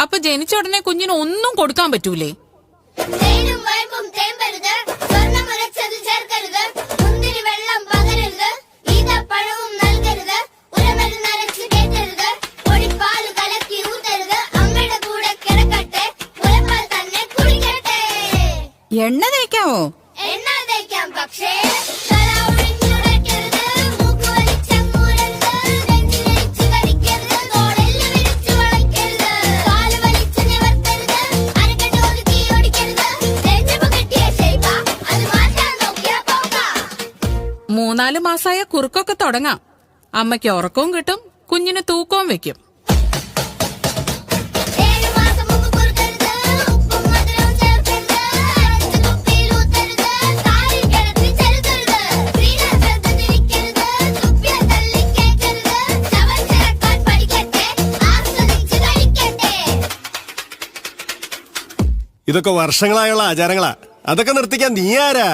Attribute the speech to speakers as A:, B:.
A: അപ്പൊ ജനിച്ച ഉടനെ കുഞ്ഞിന് ഒന്നും കൊടുക്കാൻ പറ്റൂലേ?
B: എണ്ണ തേക്കാവോ?
C: എണ്ണ തേക്കാം, പക്ഷേ
A: മൂന്നാല് മാസായ കുറുക്കൊക്കെ തുടങ്ങാം. അമ്മയ്ക്ക് ഉറക്കവും കിട്ടും, കുഞ്ഞിന് തൂക്കവും വെക്കും.
D: ഇതൊക്കെ വർഷങ്ങളായുള്ള ആചാരങ്ങളാ. അതൊക്കെ നിർത്തിക്കാൻ നീ ആരാ?